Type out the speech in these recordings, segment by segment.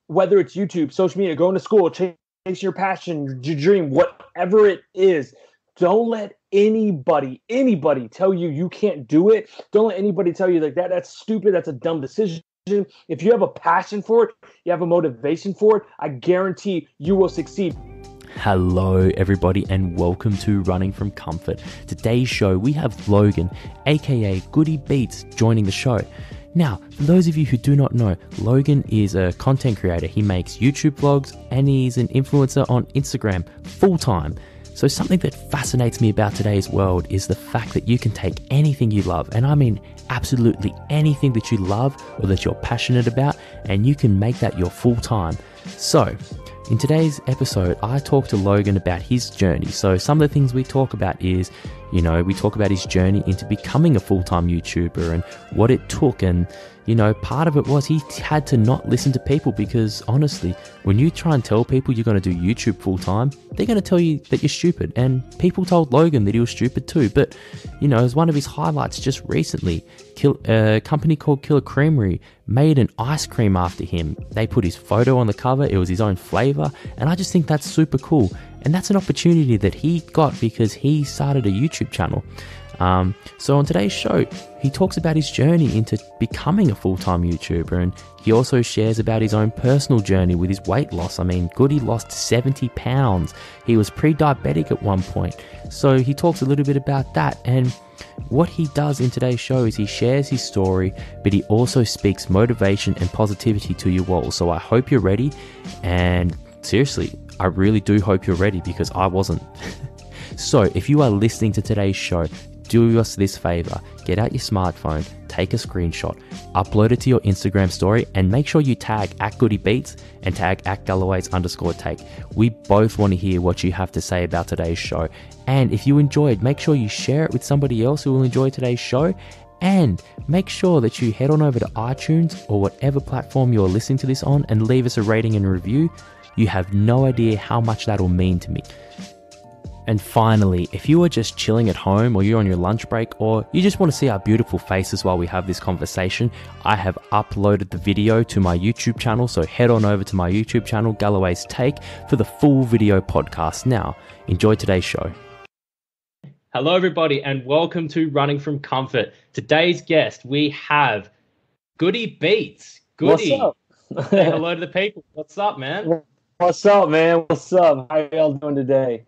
whether it's YouTube, social media, going to school, chasing your passion, your dream, whatever it is, don't let anybody tell you can't do it. Don't let anybody tell you like that's stupid. That's a dumb decision. If you have a passion for it, you have a motivation for it, I guarantee you will succeed. Hello everybody and welcome to Running from Comfort. Today's show we have Logan, aka Goodybeats, joining the show. Now, for those of you who do not know, Logan is a content creator. He makes YouTube vlogs and he's an influencer on Instagram full-time. So something that fascinates me about today's world is the fact that you can take anything you love, and I mean absolutely anything that you love or that you're passionate about, and you can make that your full-time. So, in today's episode, I talk to Logan about his journey. So some of the things we talk about is, we talk about his journey into becoming a full-time YouTuber and what it took. And, part of it was he had to not listen to people because honestly, when you try and tell people you're going to do YouTube full-time, they're going to tell you that you're stupid. And people told Logan that he was stupid too. But, as one of his highlights just recently, a company called Killer Creamery made an ice cream after him. They put his photo on the cover. It was his own flavor. And I just think that's super cool. And that's an opportunity that he got because he started a YouTube channel. So on today's show, he talks about his journey into becoming a full-time YouTuber, and he also shares about his own personal journey with his weight loss. I mean, Goody lost 70 pounds. He was pre-diabetic at one point. So he talks a little bit about that, and what he does in today's show is he shares his story, but he also speaks motivation and positivity to you all. So I hope you're ready, and seriously, I really do hope you're ready because I wasn't. So if you are listening to today's show, do us this favor, get out your smartphone, take a screenshot, upload it to your Instagram story, and make sure you tag @Goodybeats and tag @Galloways_take. We both want to hear what you have to say about today's show. And if you enjoyed, make sure you share it with somebody else who will enjoy today's show. And make sure that you head on over to iTunes or whatever platform you're listening to this on and leave us a rating and review. You have no idea how much that will mean to me. And finally, if you are just chilling at home or you're on your lunch break or you just want to see our beautiful faces while we have this conversation, I have uploaded the video to my YouTube channel. So head on over to my YouTube channel, Galloway's Take, for the full video podcast. Now, enjoy today's show. Hello, everybody, and welcome to Running from Comfort. Today's guest, we have Goodybeats. Goody. What's up? Say hello to the people. What's up, man? What's up, man? What's up? How y'all doing today?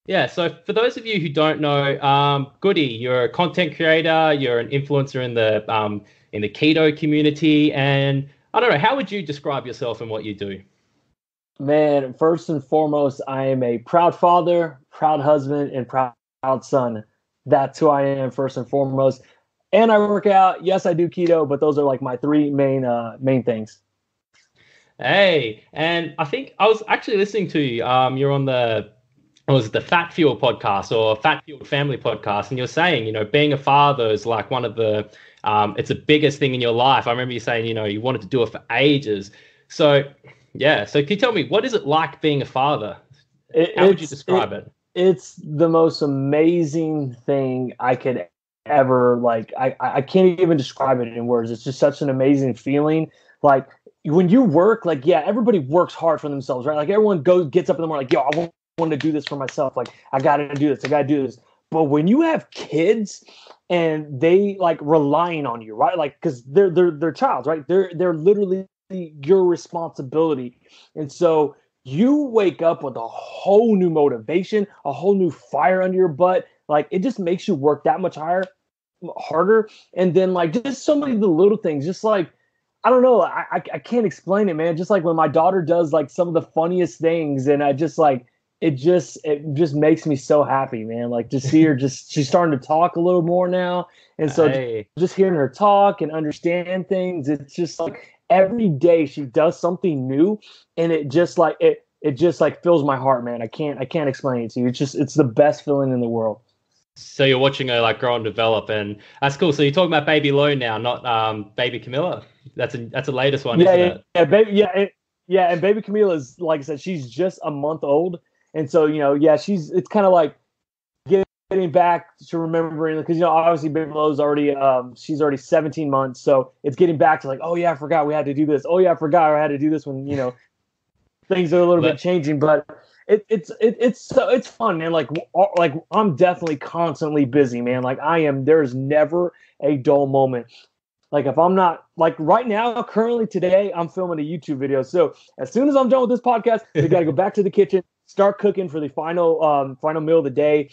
Yeah, so for those of you who don't know, Goody, you're a content creator, you're an influencer in the keto community, and I don't know, how would you describe yourself and what you do? Man, first and foremost, I am a proud father, proud husband, and proud son. That's who I am first and foremost. And I work out. Yes, I do keto, but those are like my three main things. Hey, and I think I was actually listening to you. You're on the Fat Fuel podcast or Fat Fuel Family podcast, and you're saying, being a father is like one of the, it's the biggest thing in your life. I remember you saying, you wanted to do it for ages. So, yeah. So can you tell me, what is it like being a father? How would you describe it? It's the most amazing thing I could ever, like, I can't even describe it in words. It's just such an amazing feeling. Like, when you work, like, yeah, everybody works hard for themselves, right? Like, everyone gets up in the morning, like, yo, I want to do this for myself. Like, I got to do this. I got to do this. But when you have kids and they like relying on you, right? Like, because they're child, right? They're literally your responsibility. And so you wake up with a whole new motivation, a whole new fire under your butt. Like, it just makes you work that much harder. And then like just so many of the little things, just like, I don't know. I can't explain it, man. Just like when my daughter does like some of the funniest things, and I just like, it just makes me so happy, man. Like, to see her she's starting to talk a little more now. And so just hearing her talk and understand things, it's just like every day she does something new, and it just like, it just like fills my heart, man. I can't explain it to you. It's the best feeling in the world. So you're watching her like grow and develop, and that's cool. So you're talking about baby Lo now, not baby Camilla. That's the latest one, isn't it? Yeah, baby, and baby Camilla is, like I said, she's just a month old. And so, it's kind of like getting getting back to remembering, because obviously Baby Lowe's already she's already 17 months, so it's getting back to like, oh yeah, I forgot we had to do this. Oh yeah, I forgot I had to do this when things are a little bit changing, but it's fun, man. Like I'm definitely constantly busy, man. Like I am. There's never a dull moment. Like if I'm not, like right now, currently today, I'm filming a YouTube video. So as soon as I'm done with this podcast, we got to go back to the kitchen, start cooking for the final meal of the day,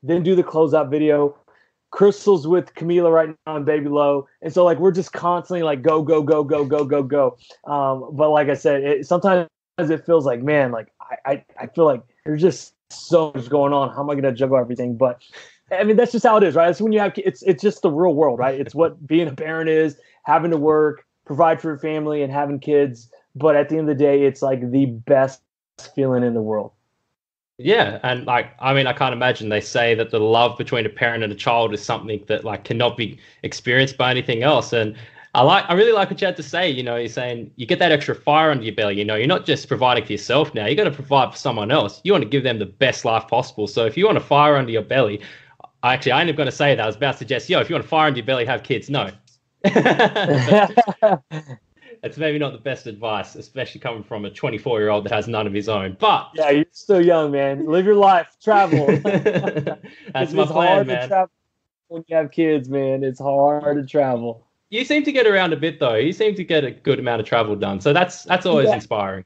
then do the closeout video. Crystal's with Camila right now and Baby Low, and so like we're just constantly like go go go go go go go. But like I said, sometimes it feels like, man, like I feel like there's just so much going on. How am I going to juggle everything? But I mean, that's just how it is, right? It's when you have it's just the real world, right? It's what being a parent is, having to work, provide for your family, and having kids. But at the end of the day, it's like the best feeling in the world. Yeah, and like, I mean, I can't imagine. They say that the love between a parent and a child is something that like cannot be experienced by anything else. And I really like what you had to say. You're saying you get that extra fire under your belly. You're not just providing for yourself now. You got to provide for someone else. You want to give them the best life possible. So if you want a fire under your belly, I ain't going to say that. I was about to suggest, if you want fire in your belly, have kids. No. It's maybe not the best advice, especially coming from a 24-year-old that has none of his own. But yeah, you're still young, man. Live your life. Travel. That's my plan, man. To travel when you have kids, man. It's hard to travel. You seem to get around a bit, though. You seem to get a good amount of travel done. So that's always inspiring.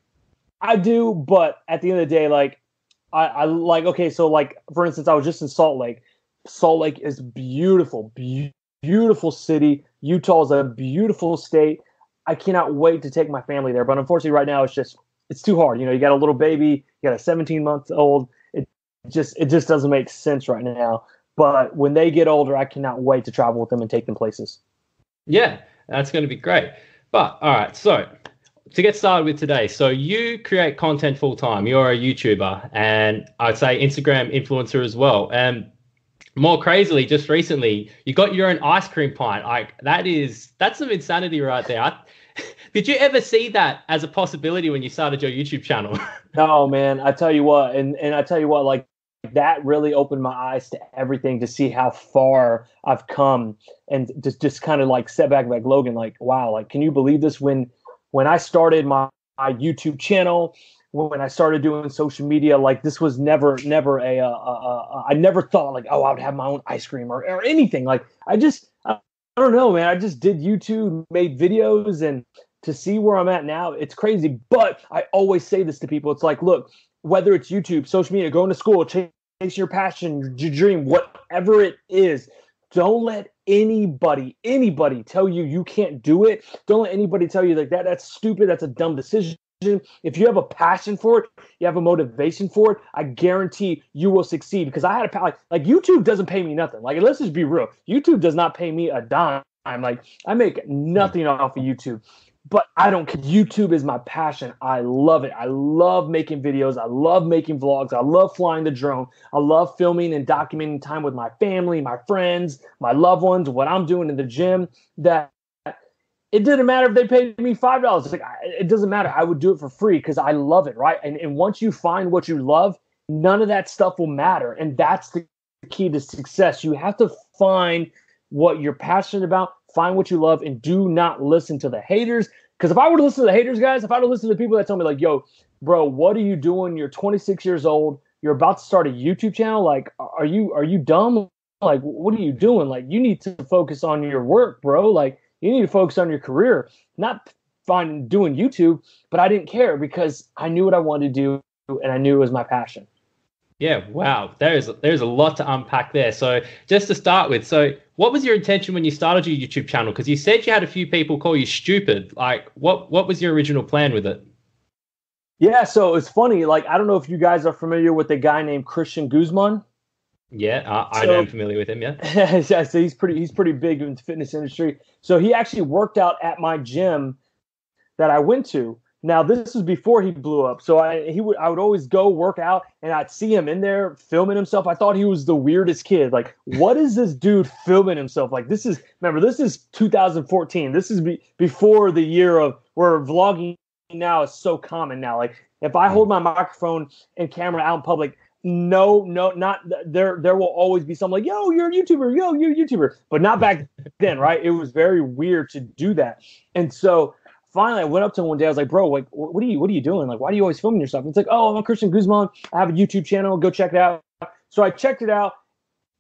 I do, but at the end of the day, like, I like, okay, so like, for instance, I was just in Salt Lake. Salt Lake is beautiful, beautiful city. Utah is a beautiful state. I cannot wait to take my family there. But unfortunately right now it's too hard. You got a little baby, you got a 17-month-old. It just doesn't make sense right now. But when they get older, I cannot wait to travel with them and take them places. Yeah, that's going to be great. But all right, so to get started with today, so you create content full time. You're a YouTuber and I'd say Instagram influencer as well. And more crazily, just recently, you got your own ice cream pint. Like that's some insanity right there. Did you ever see that as a possibility when you started your YouTube channel? No, man. I tell you what, and I tell you what, like that really opened my eyes to everything, to see how far I've come, and just kind of like set back like, Logan, like, wow, like, can you believe this? When I started my YouTube channel, when I started doing social media, like this was never I never thought like, oh, I would have my own ice cream or anything. Like I don't know, man. I just did YouTube, made videos, and to see where I'm at now, it's crazy. But I always say this to people. It's like, look, whether it's YouTube, social media, going to school, chasing your passion, your dream, whatever it is, don't let anybody tell you can't do it. Don't let anybody tell you like that's stupid. That's a dumb decision. If you have a passion for it, you have a motivation for it, I guarantee you will succeed. Because I had like YouTube doesn't pay me nothing. Like, let's just be real. YouTube does not pay me a dime. Like, I make nothing off of YouTube. But I don't care. YouTube is my passion. I love it. I love making videos. I love making vlogs. I love flying the drone. I love filming and documenting time with my family, my friends, my loved ones, what I'm doing in the gym. That it didn't matter if they paid me $5. It's like, it doesn't matter. I would do it for free because I love it, right? And once you find what you love, none of that stuff will matter. And that's the key to success. You have to find what you're passionate about, find what you love, and do not listen to the haters. Because if I were to listen to the haters, guys, if I were to listen to people that tell me like, yo, bro, what are you doing? You're 26 years old. You're about to start a YouTube channel. Like, are you dumb? Like, what are you doing? Like, you need to focus on your work, bro. Like, you need to focus on your career, not doing YouTube. But I didn't care because I knew what I wanted to do, and I knew it was my passion. Yeah, wow. There's a lot to unpack there. So just to start with, so what was your intention when you started your YouTube channel? Because you said you had a few people call you stupid. Like, what was your original plan with it? Yeah, so it's funny. Like, I don't know if you guys are familiar with a guy named Christian Guzman. Yeah, I know I'm familiar with him, yeah. Yeah, so he's pretty big in the fitness industry. So he actually worked out at my gym that I went to. Now, this was before he blew up. So I would always go work out, and I'd see him in there filming himself. I thought he was the weirdest kid. Like, what is this dude filming himself? Like, this is 2014. This is before the year of where vlogging now is so common now. Like, if I hold my microphone and camera out in public, No, not there. There will always be someone like, yo, you're a YouTuber, yo, you're a YouTuber, but not back then, right? It was very weird to do that. And so finally I went up to him one day. I was like, bro, like, what are you doing? Like, why do you always filming yourself? And it's like, oh, I'm Christian Guzman. I have a YouTube channel. Go check it out. So I checked it out.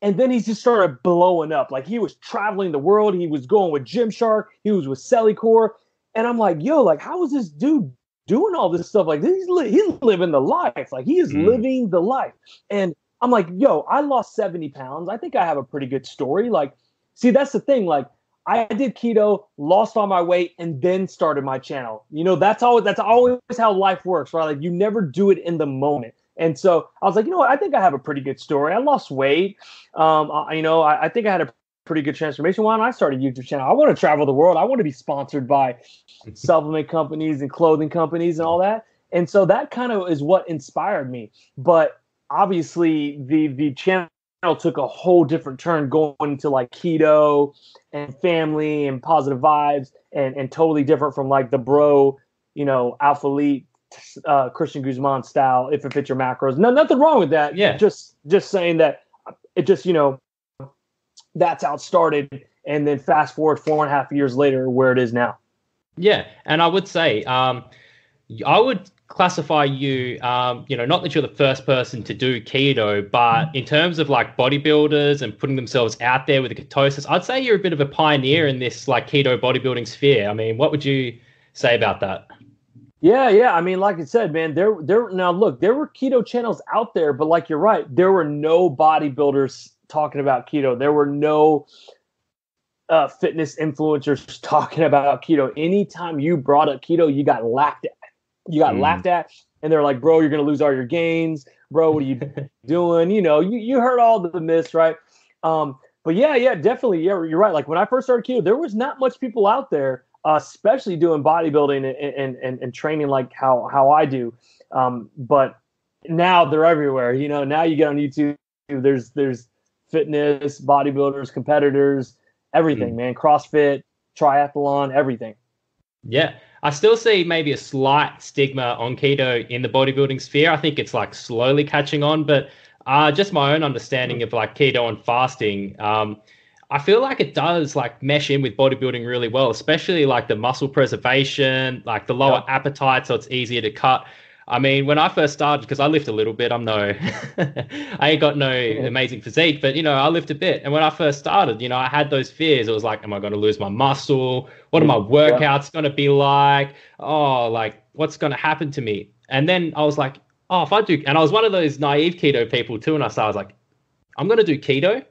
And then he just started blowing up. Like, he was traveling the world. He was going with Gymshark. He was with Cellycore. And I'm like, yo, like, how is this dude doing all this stuff? Like, he's living the life. Like, he is living the life. And I'm like, yo, I lost 70 pounds. I think I have a pretty good story. Like, see, that's the thing. Like, I did keto, lost all my weight, and then started my channel. You know, that's always how life works, right? Like, you never do it in the moment. And so I was like, you know what? I think I have a pretty good story. I lost weight. I think I had a pretty good transformation. Why don't I start a YouTube channel? I want to travel the world. I want to be sponsored by supplement companies and clothing companies and all that. And so that kind of is what inspired me. But obviously the channel took a whole different turn, going into like keto and family and positive vibes, and totally different from like the bro, Alpha Elite, Christian Guzman style, if it fits your macros. Nothing wrong with that. Yeah. Just saying that it just, that's how it started. And then fast forward 4.5 years later, where it is now. Yeah. And I would say, I would classify you, not that you're the first person to do keto, but in terms of like bodybuilders and putting themselves out there with the ketosis, I'd say you're a bit of a pioneer in this like keto bodybuilding sphere. I mean, what would you say about that? Yeah. I mean, like I said, man, there were keto channels out there, but like you're right, there were no bodybuilders talking about keto. There were no fitness influencers talking about keto. Anytime you brought up keto, you got laughed at. And they're like, bro, you're gonna lose all your gains, bro. What are you doing? You heard all the myths, right? But yeah, definitely, yeah, you're right. Like when I first started keto, there was not much people out there, especially doing bodybuilding and training like how I do. But now they're everywhere. Now you get on YouTube, there's fitness, bodybuilders, competitors, everything, man. CrossFit, triathlon, everything. Yeah. I still see maybe a slight stigma on keto in the bodybuilding sphere. I think it's like slowly catching on, but just my own understanding of like keto and fasting, I feel like it does like mesh in with bodybuilding really well, especially like the muscle preservation, like the lower appetite, so it's easier to cut. I mean, when I first started, because I lift a little bit, I ain't got no amazing physique, but, I lift a bit. And when I first started, I had those fears. It was like, am I going to lose my muscle? What are my workouts going to be like? Oh, like, what's going to happen to me? And then I was like, oh, if I do, and I was one of those naive keto people too. And I was like, I'm going to do keto.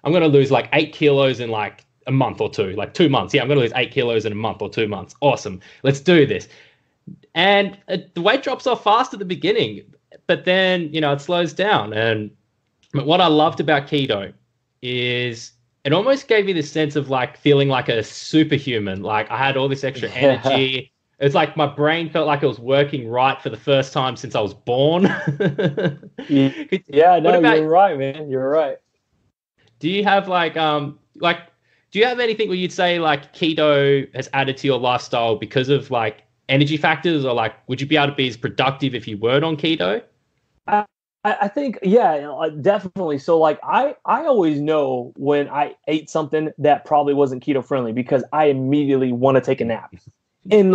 I'm going to lose like 8 kilos in like a month or two, like 2 months. Yeah, I'm going to lose 8 kilos in a month or 2 months. Awesome. Let's do this. And the weight drops off fast at the beginning, but then, it slows down. And what I loved about keto is it almost gave me this sense of like feeling like a superhuman. Like I had all this extra energy. It's like my brain felt like it was working right for the first time since I was born. Yeah, no, you're right, man. You're right. Do you have do you have anything where you'd say like keto has added to your lifestyle because of like energy factors, or like would you be able to be as productive if you weren't on keto? I think, yeah, definitely. So like I always know when I ate something that probably wasn't keto friendly, because I immediately want to take a nap. And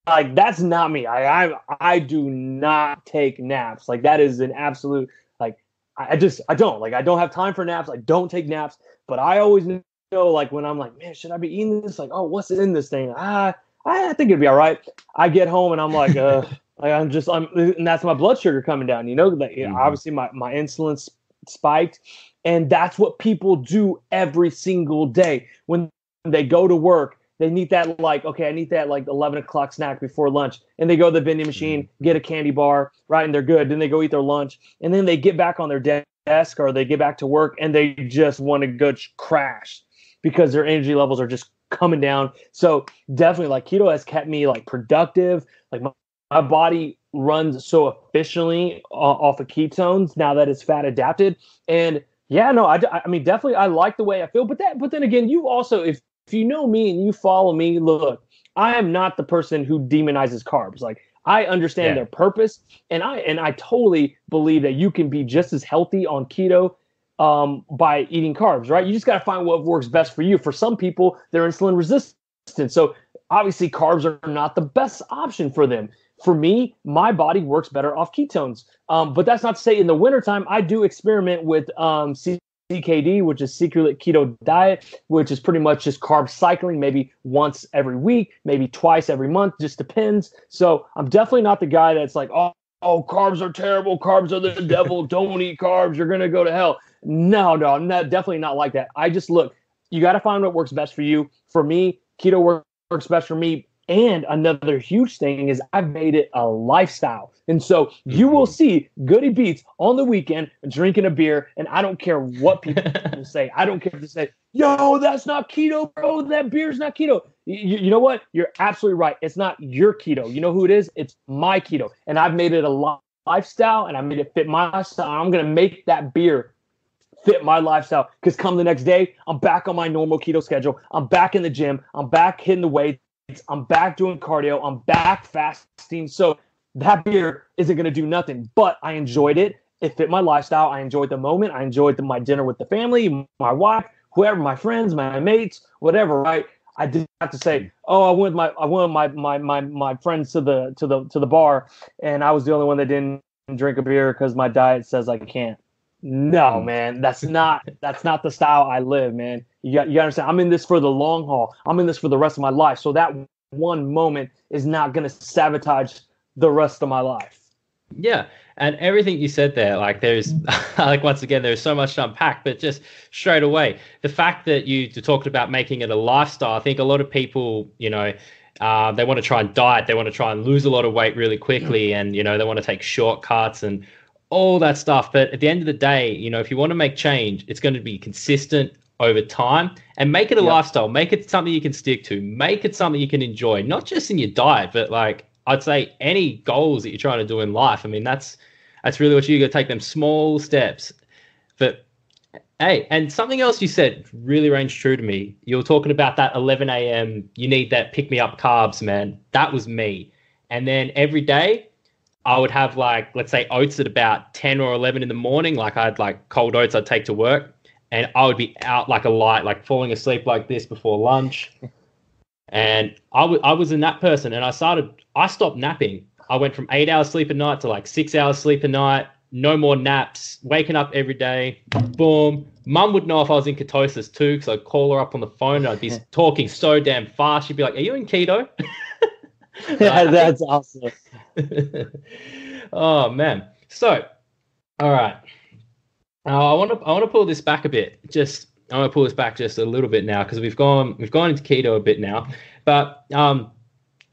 like that's not me. I do not take naps. Like that is an absolute, like I don't have time for naps. I don't take naps, but I always know like when I'm like, man, should I be eating this? Like, oh, what's in this thing? I think it'd be all right. I get home and I'm like, and that's my blood sugar coming down. Obviously my insulin spiked, and that's what people do every single day when they go to work. They need that like, okay, I need that like 11 o'clock snack before lunch, and they go to the vending machine, get a candy bar, right, and they're good. Then they go eat their lunch, and then they get back on their desk or they get back to work, and they just want to go crash because their energy levels are just coming down. So definitely like keto has kept me like productive. Like my body runs so efficiently off of ketones now that it's fat adapted. And yeah, no, I mean, definitely I like the way I feel, but then again, you also, if you know me and you follow me, look, I am not the person who demonizes carbs. Like, I understand their purpose, and I totally believe that you can be just as healthy on keto by eating carbs, right? You just got to find what works best for you. For some people, they're insulin resistant, so obviously carbs are not the best option for them. For me, my body works better off ketones. But that's not to say in the wintertime, I do experiment with CKD, which is secret keto diet, which is pretty much just carb cycling, maybe once every week, maybe twice every month, just depends. So I'm definitely not the guy that's like, oh, carbs are terrible. Carbs are the devil. Don't eat carbs. You're going to go to hell. No, I'm definitely not like that. I just look, you got to find what works best for you. For me, keto works best for me. And another huge thing is I've made it a lifestyle. And so you will see Goody Beats on the weekend drinking a beer, and I don't care what people say. I don't care if they say, yo, that's not keto, bro. That beer's not keto. You know what? You're absolutely right. It's not your keto. You know who it is? It's my keto. And I've made it a lifestyle, and I made it fit my lifestyle. I'm going to make that beer fit my lifestyle, because come the next day, I'm back on my normal keto schedule. I'm back in the gym. I'm back hitting the weights. I'm back doing cardio. I'm back fasting. So that beer isn't going to do nothing, but I enjoyed it. It fit my lifestyle. I enjoyed the moment. I enjoyed my dinner with the family, my wife, whoever, my friends, my mates, whatever. Right? I didn't have to say, oh, I went with my friends to the bar, and I was the only one that didn't drink a beer because my diet says I can't. No, man, that's not the style I live, man. You understand? I'm in this for the long haul. I'm in this for the rest of my life. So that one moment is not going to sabotage the rest of my life. Yeah. And everything you said there, like there's, like once again, there's so much to unpack, but just straight away, the fact that you talked about making it a lifestyle, I think a lot of people, they want to try and diet. They want to try and lose a lot of weight really quickly. And, they want to take shortcuts and all that stuff. But at the end of the day, if you want to make change, it's going to be consistent over time, and make it a lifestyle. Make it something you can stick to. Make it something you can enjoy, not just in your diet, but like I'd say any goals that you're trying to do in life. I mean, that's really what you got to take, them small steps. But hey, and something else you said really rang true to me. You were talking about that 11 a.m. You need that pick me up carbs, man. That was me. And then every day I would have, like, let's say oats at about 10 or 11 in the morning. Like I'd like cold oats I'd take to work, and I would be out like a light, like falling asleep like this before lunch. And I was in that person, and I stopped napping. I went from 8 hours sleep a night to like 6 hours sleep a night. No more naps, waking up every day. Boom. Mum would know if I was in ketosis too, because I'd call her up on the phone and I'd be talking so damn fast. She'd be like, "Are you in keto?" Yeah, that's awesome. Oh man. So, all right. I want to pull this back a bit. I want to pull this back just a little bit now, because we've gone into keto a bit now. But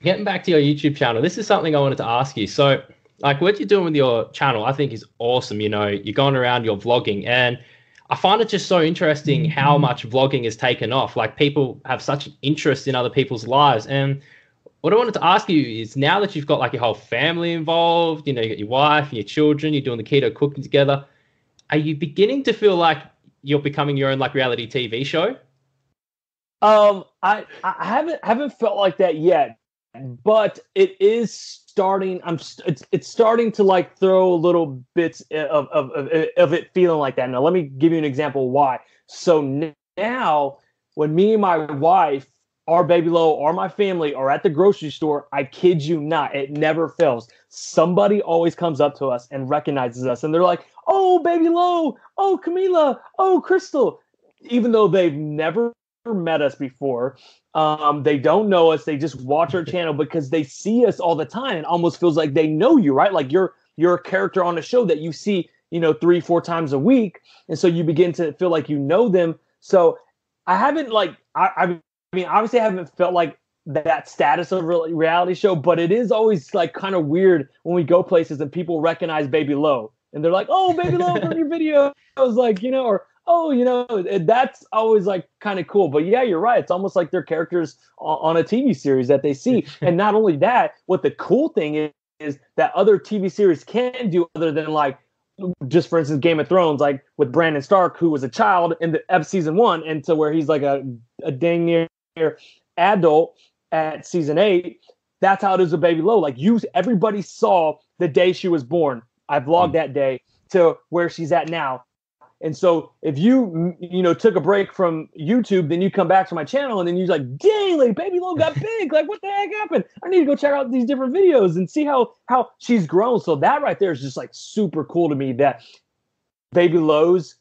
getting back to your YouTube channel, this is something I wanted to ask you. So, like, what you're doing with your channel, I think is awesome. You're going around, you're vlogging, and I find it just so interesting how much vlogging has taken off. Like, people have such an interest in other people's lives. And what I wanted to ask you is, now that you've got like your whole family involved, you got your wife and your children, you're doing the keto cooking together, are you beginning to feel like you're becoming your own like reality TV show? I haven't felt like that yet, but it is starting. It's starting to like throw little bits of it feeling like that. Now, let me give you an example why. So now, when me and my wife, our baby Lo, or my family are at the grocery store, I kid you not, it never fails. Somebody always comes up to us and recognizes us, and they're like, "Oh, baby Lo, oh, Camila, oh, Crystal," even though they've never met us before. They don't know us. They just watch our channel because they see us all the time. It almost feels like they know you, right? Like you're a character on a show that you see, 3-4 times a week. And so you begin to feel like you know them. So I haven't I mean, obviously I haven't felt like that status of a reality show, but it is always like kind of weird when we go places and people recognize Baby Lo and they're like, "Oh, Baby Lo from your video." I was like, or, "Oh, that's always like kind of cool." But yeah, you're right. It's almost like they're characters on a TV series that they see. And not only that, what the cool thing is that other TV series can do, other than like, just for instance, Game of Thrones, like with Brandon Stark, who was a child in the season 1, and to where he's like a dang near adult at season 8, that's how it is with Baby Low. Like everybody saw the day she was born. I vlogged that day to where she's at now. And so if you took a break from YouTube, then you come back to my channel and then you're like, dang, like Baby Lo got big. Like, what the heck happened? I need to go check out these different videos and see how she's grown. So that right there is just like super cool to me, that Baby Lo's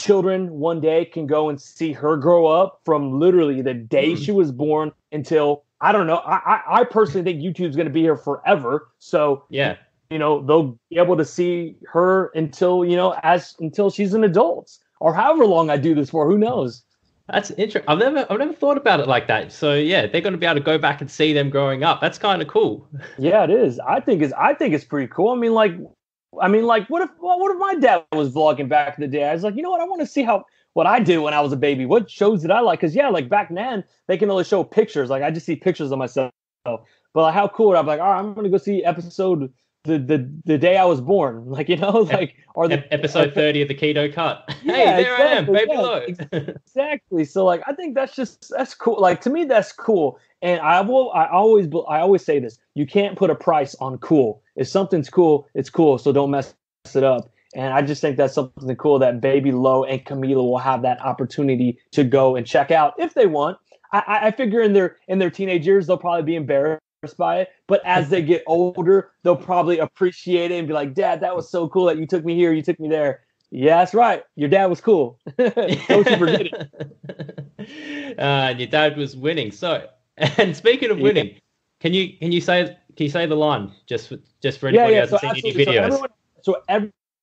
children one day can go and see her grow up from literally the day she was born until, I don't know. I personally think YouTube's going to be here forever. So yeah. They'll be able to see her until she's an adult, or however long I do this for. Who knows? That's interesting. I've never thought about it like that. So yeah, they're going to be able to go back and see them growing up. That's kind of cool. Yeah, it is. I think it's pretty cool. I mean, what if my dad was vlogging back in the day? I was like, you know what? I want to see what I did when I was a baby. What shows did I like? Because like back then they can only show pictures. Like I just see pictures of myself. But like, how cool would I be? Like, all right, I'm going to go see episode the day I was born, or episode 30 of the Keto Cut. Yeah, hey, there exactly, I am, Baby Lo. Exactly. So like, I think that's cool. Like to me, that's cool. And I always say this: you can't put a price on cool. If something's cool, it's cool. So don't mess it up. And I just think that's something cool that Baby Lo and Camila will have that opportunity to go and check out if they want. I figure in their teenage years they'll probably be embarrassed by it, but as they get older they'll probably appreciate it and be like, Dad, that was so cool that you took me here, you took me there. Yeah, that's right, your dad was cool. Don't you forget it. And your dad was winning. So, and speaking of winning, can you say the line just for anybody who hasn't seen any videos? So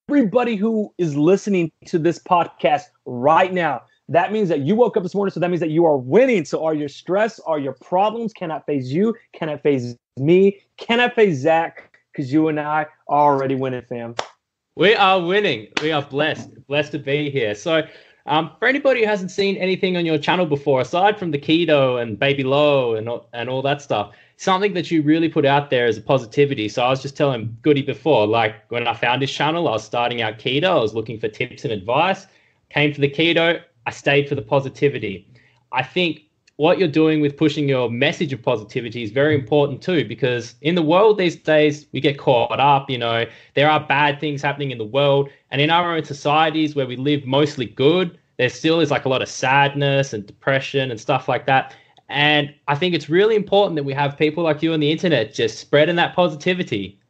everybody who is listening to this podcast right now, that means that you woke up this morning, so that means that you are winning. So are your stress, are your problems cannot phase you, cannot phase me, cannot phase Zach, because you and I are already winning, fam. We are winning. We are blessed to be here. So for anybody who hasn't seen anything on your channel before, aside from the keto and Baby Lo and all that stuff, something that you really put out there is a positivity. So I was just telling Goody before, like when I found this channel, I was starting out keto. I was looking for tips and advice, came for the keto. I stayed for the positivity. I think what you're doing with pushing your message of positivity is very important too, because in the world these days, we get caught up, there are bad things happening in the world, and in our own societies where we live mostly good, there still is like a lot of sadness and depression and stuff like that. And I think it's really important that we have people like you on the internet just spreading that positivity.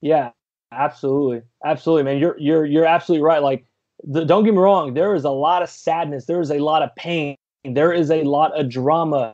Yeah, absolutely. Absolutely, man. You're absolutely right. Like, don't get me wrong, there is a lot of sadness, there is a lot of pain, there is a lot of drama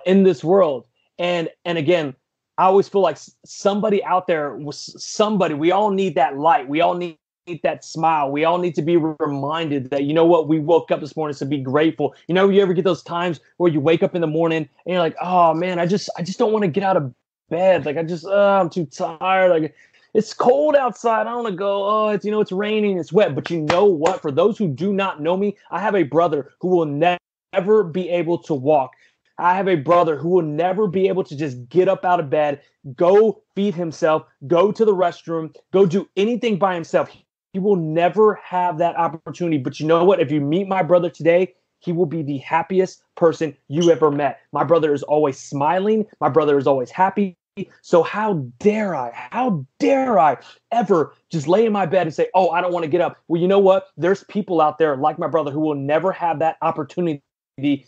in this world. And again, I always feel like somebody out there, we all need that light. We all need that smile. We all need to be reminded that, you know what, we woke up this morning, so be grateful. You ever get those times where you wake up in the morning and you're like, oh man, I just don't want to get out of bed. Like I'm too tired. Like, it's cold outside. I don't want to go. Oh, it's raining. It's wet. But you know what? For those who do not know me, I have a brother who will never be able to walk. I have a brother who will never be able to just get up out of bed, go feed himself, go to the restroom, go do anything by himself. He will never have that opportunity. But you know what? If you meet my brother today, he will be the happiest person you ever met. My brother is always smiling. My brother is always happy. So how dare I ever just lay in my bed and say, oh, I don't want to get up. Well, you know what? There's people out there like my brother who will never have that opportunity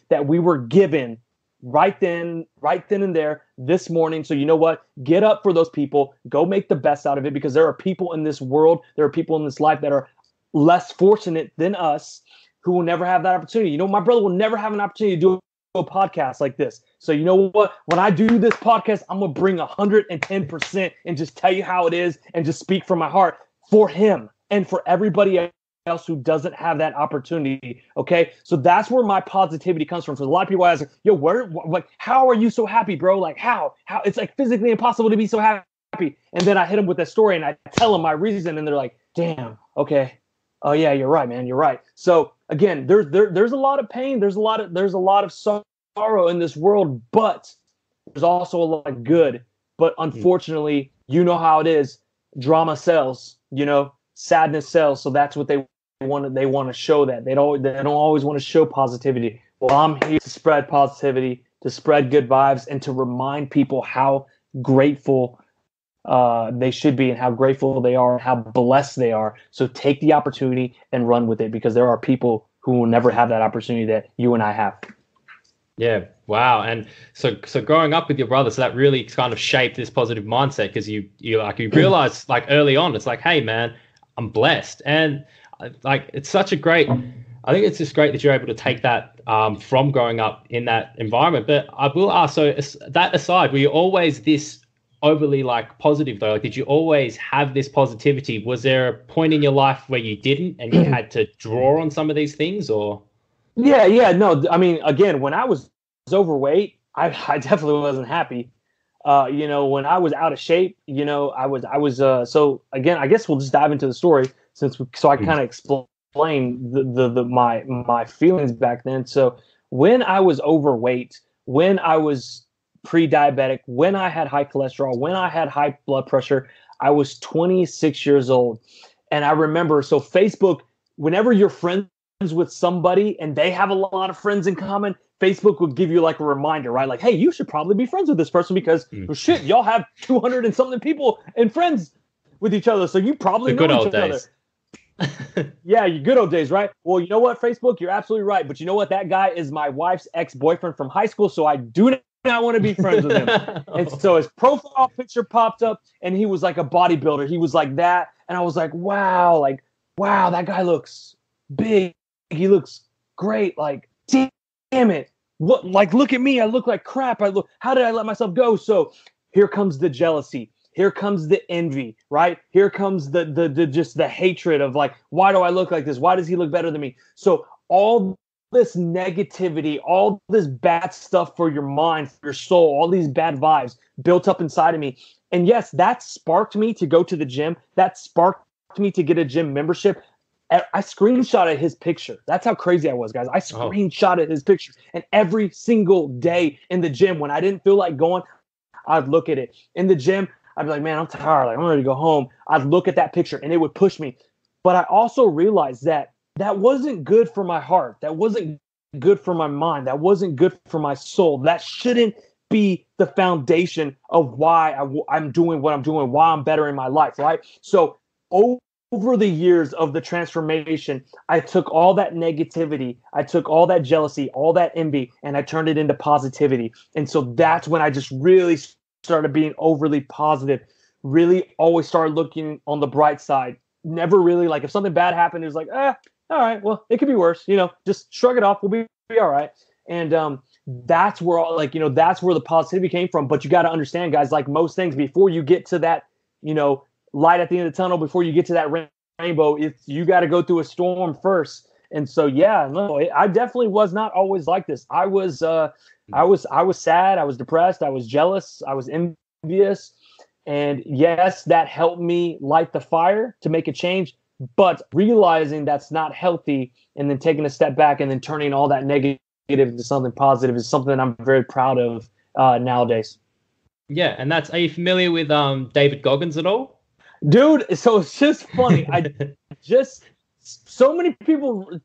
that we were given right then and there this morning. So you know what? Get up for those people. Go make the best out of it, because there are people in this world, there are people in this life that are less fortunate than us who will never have that opportunity. My brother will never have an opportunity to do a podcast like this. So you know what? When I do this podcast, I'm going to bring 110% and just tell you how it is and just speak from my heart for him and for everybody else who doesn't have that opportunity. Okay. So that's where my positivity comes from. For a lot of people ask, yo, how are you so happy, bro? Like how it's like physically impossible to be so happy. And then I hit them with that story and I tell them my reason and they're like, damn, okay. Oh yeah, you're right, man. You're right. So again, there's a lot of pain. There's a lot of sorrow in this world, but there's also a lot of good. But unfortunately, you know how it is. Drama sells. Sadness sells. So that's what they want to show. That they don't always want to show positivity. I'm here to spread positivity, to spread good vibes, and to remind people how grateful they should be and how grateful they are and how blessed they are. So take the opportunity and run with it, because there are people who will never have that opportunity that you and I have. Yeah. Wow. And so growing up with your brother, so that really kind of shaped this positive mindset, because you realize like early on, it's like, hey man, I'm blessed. And like, it's such a great, I think it's just great that you're able to take that from growing up in that environment. But I will ask, so that aside, were you always this overly like positive though? Like, did you always have this positivity? Was there a point in your life where you didn't and you had to draw on some of these things, or? Yeah, no. I mean, again, when I was overweight, I definitely wasn't happy. When I was out of shape, I was. So again, I guess we'll just dive into the story so I kind of explain my feelings back then. So when I was overweight, when I was pre-diabetic, when I had high cholesterol, when I had high blood pressure, I was 26 years old, and I remember. So Facebook, whenever you're friends with somebody and they have a lot of friends in common, Facebook would give you like a reminder, right? Like, hey, you should probably be friends with this person because well, shit, y'all have 200 and something people and friends with each other. So you probably know each other. Yeah, you good old days, right? Well, you know what, Facebook, you're absolutely right. But you know what? That guy is my wife's ex-boyfriend from high school, so I do not want to be friends with him. And so his profile picture popped up, and he was like a bodybuilder. He was like that. And I was like, wow, that guy looks big. He looks great. Like, damn it. What, like, look at me. I look like crap. How did I let myself go? So here comes the jealousy. Here comes the envy, right? Here comes the just the hatred of like, why do I look like this? Why does he look better than me? So all this negativity, all this bad stuff for your mind, for your soul, all these bad vibes built up inside of me. And yes, that sparked me to go to the gym. That sparked me to get a gym membership. I screenshotted his picture. That's how crazy I was, guys. I screenshotted his picture. And every single day in the gym, when I didn't feel like going, I'd look at it. In the gym, I'd be like, man, I'm tired. Like, I'm ready to go home. I'd look at that picture and it would push me. But I also realized that wasn't good for my heart. That wasn't good for my mind. That wasn't good for my soul. That shouldn't be the foundation of why I'm doing what I'm doing, why I'm better in my life, right? So over the years of the transformation, I took all that negativity, I took all that jealousy, all that envy, and I turned it into positivity. And so that's when I just really started being overly positive, really always started looking on the bright side. Never really, like, if something bad happened, it was like, all right, well, it could be worse, just shrug it off, we'll be all right. And that's where that's where the positivity came from. But you got to understand, guys, like most things, before you get to that, light at the end of the tunnel, before you get to that rainbow, you got to go through a storm first. And so, I definitely was not always like this. I was sad. I was depressed. I was jealous. I was envious. And yes, that helped me light the fire to make a change. But realizing that's not healthy, and then taking a step back and then turning all that negative into something positive is something that I'm very proud of nowadays. Yeah, and are you familiar with David Goggins at all? Dude, so it's just funny. So many people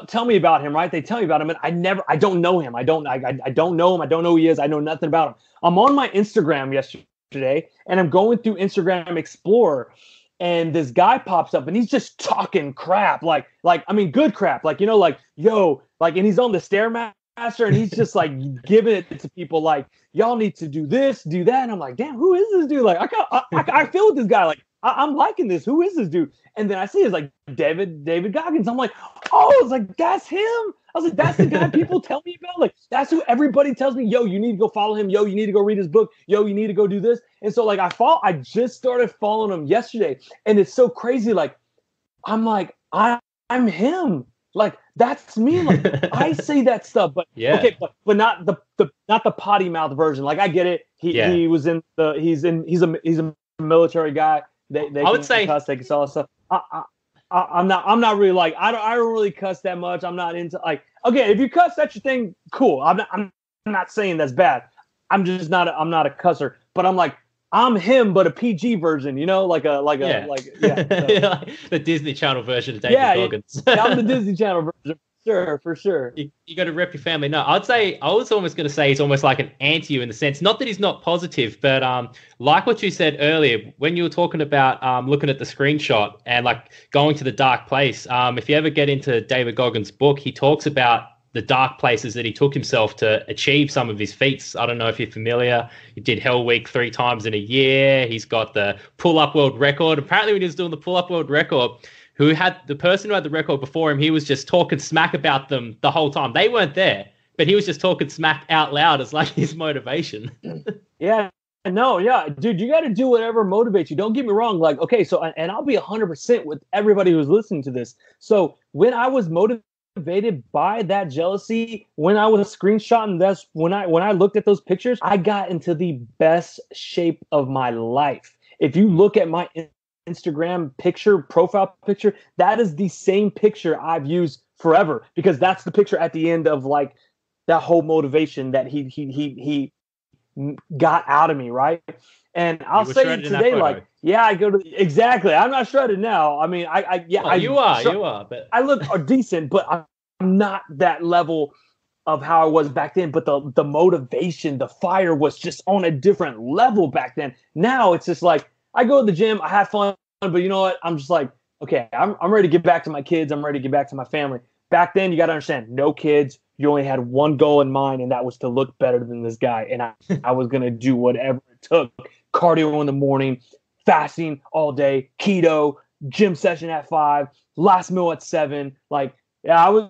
tell me about him, right? They tell me about him, and I don't know him. I don't know him. I don't know who he is. I know nothing about him. I'm on my Instagram yesterday, and I'm going through Instagram Explorer, and this guy pops up, and he's just talking crap, like I mean, good crap, like yo, like, and he's on the Stairmaster, and he's just like giving it to people, like, y'all need to do this, do that, and I'm like, damn, who is this dude? Like, I feel with this guy, like, I'm liking this. Who is this dude? And then I see it's like David Goggins. I'm like, oh, it's like, that's him. I was like, that's the guy people tell me about. Like, that's who everybody tells me, yo, you need to go follow him. Yo, you need to go read his book. Yo, you need to go do this. And so, like, I just started following him yesterday. And it's so crazy. Like, I'm like, I'm him. Like, that's me. Like, I say that stuff, but yeah. Okay, but not the potty mouth version. Like, I get it. He's a military guy. They I would say cuss, they can sell stuff. I'm not really like, I don't really cuss that much. I'm not into, like, okay, if you cuss, that's your thing, cool. I'm not saying that's bad. I'm not a cusser, but I'm like, I'm him, but a PG version, like the Disney Channel version of David Goggins. Yeah, I'm the Disney Channel version. sure, for sure. You got to rep your family. No, I'd say I was almost going to say he's almost like an anti you in the sense, not that he's not positive, but like what you said earlier when you were talking about looking at the screenshot and like going to the dark place. If you ever get into David Goggins' book, he talks about the dark places that he took himself to achieve some of his feats. I don't know if you're familiar. He did Hell Week 3 times in a year. He's got the pull-up world record. Apparently, when he was doing the pull-up world record, the person who had the record before him, he was just talking smack about them the whole time. They weren't there, but he was just talking smack out loud as like his motivation. Yeah. No, yeah, dude, you got to do whatever motivates you. Don't get me wrong. Like, okay, so, and I'll be 100% with everybody who's listening to this. So when I was motivated by that jealousy, when I was screenshotting, that's when I looked at those pictures, I got into the best shape of my life. If you look at my Instagram profile picture, that is the same picture I've used forever, because that's the picture at the end of like that whole motivation that he got out of me, right? And I'll say today, like, yeah, I go to exactly. I'm not shredded now. I mean, you are, but I look decent, but I'm not that level of how I was back then. But the motivation, the fire was just on a different level back then. Now it's just like, I go to the gym, I have fun, but you know what? I'm just like, okay, I'm ready to get back to my kids. I'm ready to get back to my family. Back then, you got to understand, no kids. You only had one goal in mind, and that was to look better than this guy. And I was going to do whatever it took. Cardio in the morning, fasting all day, keto, gym session at 5, last meal at 7. Like, yeah,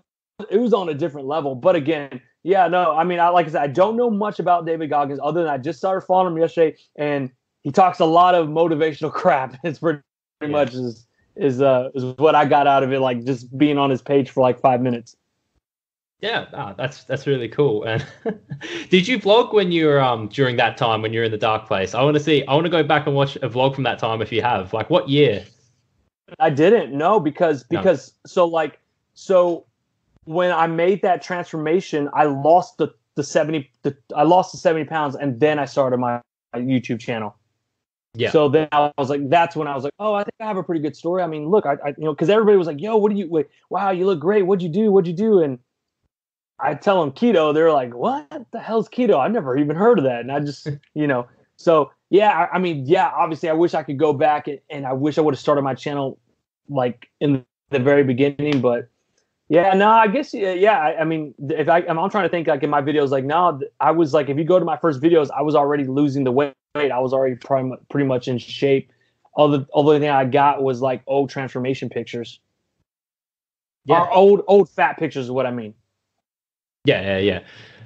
it was on a different level. But again, yeah, no, I mean, like I said, I don't know much about David Goggins other than I just started following him yesterday, and he talks a lot of motivational crap. It's pretty much is what I got out of it, like just being on his page for like 5 minutes. Yeah, that's really cool. And did you vlog when you were during that time when you're in the dark place? I want to go back and watch a vlog from that time if you have. Like, what year? I didn't know because so when I made that transformation, I lost the 70 pounds, and then I started my YouTube channel. Yeah. So then I was like, that's when I was like, oh, I think I have a pretty good story. I mean, look, I because everybody was like, yo, wow, you look great. What'd you do? And I tell them keto. They're like, what the hell's keto? I've never even heard of that. And I just, so yeah, I mean, yeah, obviously I wish I could go back and I wish I would have started my channel like in the very beginning, but yeah, no, I guess, yeah. I mean, I'm trying to think like in my videos, like, no, I was like, if you go to my first videos, I was already losing the weight. I was already pretty much in shape. Only thing I got was like old transformation pictures. Yeah. Or old fat pictures is what I mean. Yeah.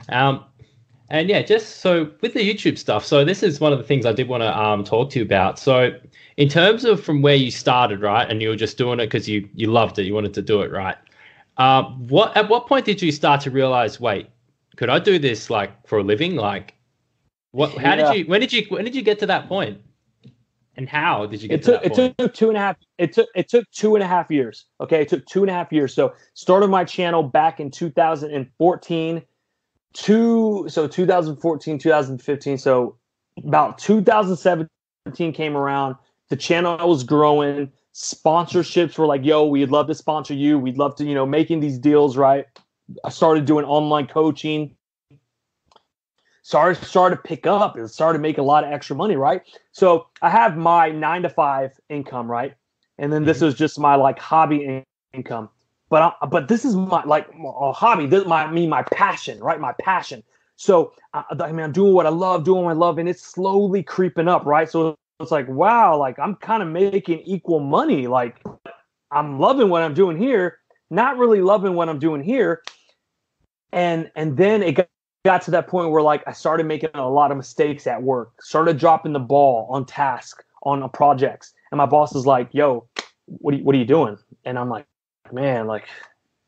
And yeah, just so with the YouTube stuff, so this is one of the things I did want to talk to you about. So in terms of from where you started, right, and you were just doing it because you loved it, you wanted to do it, right? At what point did you start to realize, wait, could I do this like for a living? Like, when did you get to that point? And how did you get to that point? It took 2.5. It took 2.5 years. Okay, it took 2.5 years. So started my channel back in 2014. 2014, 2015. So about 2017 came around. The channel was growing. Sponsorships were like, yo, we'd love to sponsor you. We'd love to, making these deals, right? I started doing online coaching. Started to pick up and started to make a lot of extra money, right? So I have my 9-to-5 income, right? And then this is just my like hobby income. But this is my like a hobby. This is my passion, right? My passion. So I'm doing what I love, and it's slowly creeping up, right? So it's like, wow, like I'm kind of making equal money. Like I'm loving what I'm doing here, not really loving what I'm doing here. And then it got to that point where like I started making a lot of mistakes at work, started dropping the ball on task, on projects. And my boss is like, yo, what are you doing? And I'm like, man, like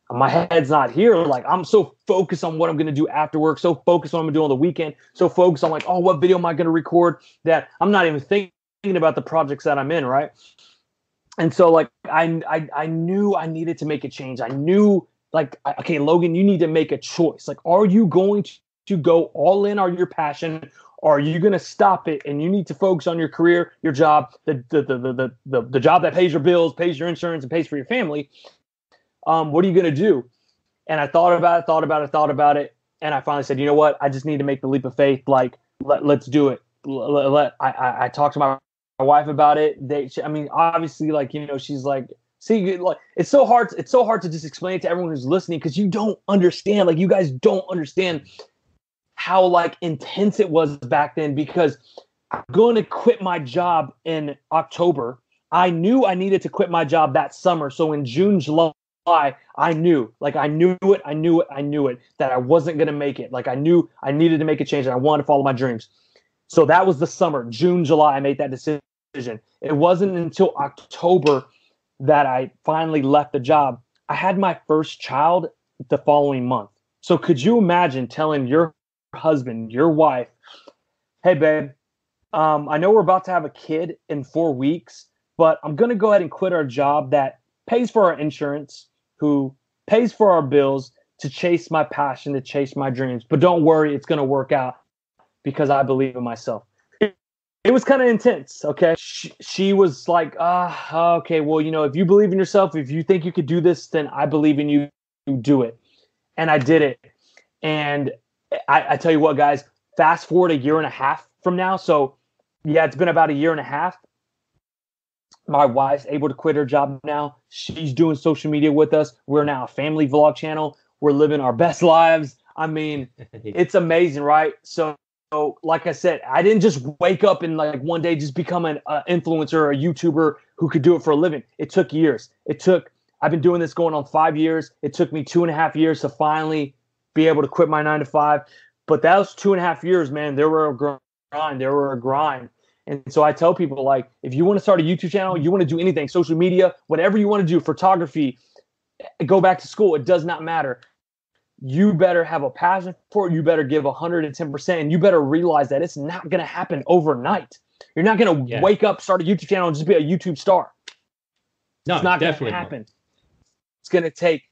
my head's not here. Like I'm so focused on what I'm going to do after work, so focused on what I'm going to do on the weekend, so focused on like, oh, what video am I going to record, that I'm not even thinking about the projects that I'm in, right? And so like I knew I needed to make a change. I knew like, okay, Logan, you need to make a choice. Like, are you going to go all in on your passion? Or are you going to stop it and you need to focus on your career, your job, the job that pays your bills, pays your insurance, and pays for your family? What are you going to do? And I thought about it. And I finally said, you know what? I just need to make the leap of faith. Like, let's do it. I talked to my wife about it. I mean, obviously, like, you know, she's like, see, like, it's so hard to just explain it to everyone who's listening, because you don't understand. Like, you guys don't understand how like intense it was back then, because I'm going to quit my job in October. I knew I needed to quit my job that summer. So in June, July, I knew it, that I wasn't going to make it. Like, I knew I needed to make a change and I wanted to follow my dreams. So that was the summer, June, July, I made that decision. It wasn't until October that I finally left the job. I had my first child the following month. So could you imagine telling your husband, your wife, hey, babe, I know we're about to have a kid in 4 weeks, but I'm going to go ahead and quit our job that pays for our insurance, who pays for our bills, to chase my passion, to chase my dreams. But don't worry, it's going to work out because I believe in myself. It was kind of intense, okay? She was like, okay, well, you know, if you believe in yourself, if you think you could do this, then I believe in you, you do it. And I did it. And I tell you what, guys, fast forward a year and a half from now. So, yeah, it's been about a year and a half. My wife's able to quit her job now. She's doing social media with us. We're now a family vlog channel. We're living our best lives. I mean, it's amazing, right? So, like I said, I didn't just wake up and like one day just become an influencer or a YouTuber who could do it for a living. It took years. I've been doing this going on 5 years. It took me 2.5 years to finally be able to quit my 9 to 5. But that was 2.5 years, man. There were a grind. And so I tell people, like, if you want to start a YouTube channel, you want to do anything, social media, whatever you want to do, photography, go back to school, it does not matter. You better have a passion for it. You better give 110%, and you better realize that it's not going to happen overnight. You're not going to wake up, start a YouTube channel, and just be a YouTube star. No, it's not going to happen. It's going to take,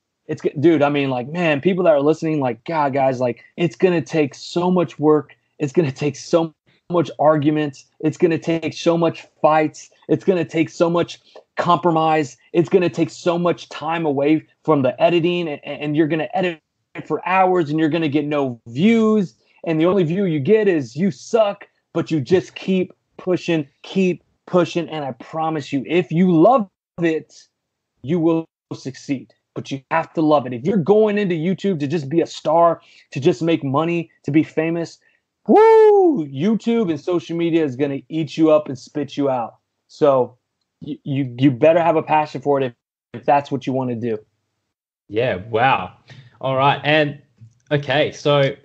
dude, I mean, like, man, people that are listening, like, God, guys, like, it's going to take so much work. It's going to take so much arguments. It's going to take so much fights. It's going to take so much compromise. It's going to take so much time away from the editing, and you're going to edit for hours and you're going to get no views. And the only view you get is you suck, but you just keep pushing. And I promise you, if you love it, you will succeed, but you have to love it. If you're going into YouTube to just be a star, to just make money, to be famous, YouTube and social media is going to eat you up and spit you out. So you better have a passion for it if that's what you want to do. Yeah. Wow. All right. And okay, so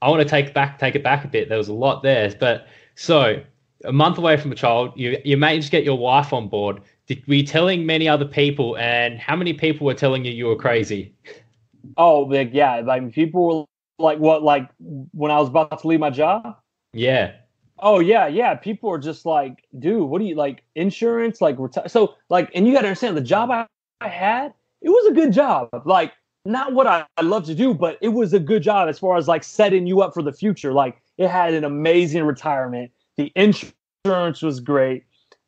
I want to take it back a bit. There was a lot there, but so a month away from a child, you managed to get your wife on board. Were you telling many other people, and how many people were telling you were crazy? Oh, like, yeah. Like, people were like, what, like when I was about to leave my job? Yeah. Oh, yeah. Yeah. People were just like, dude, what do you like? Insurance? Like, so like, and you got to understand, the job I had, it was a good job. Like, not what I love to do, but it was a good job as far as like setting you up for the future. Like, it had an amazing retirement. The insurance was great.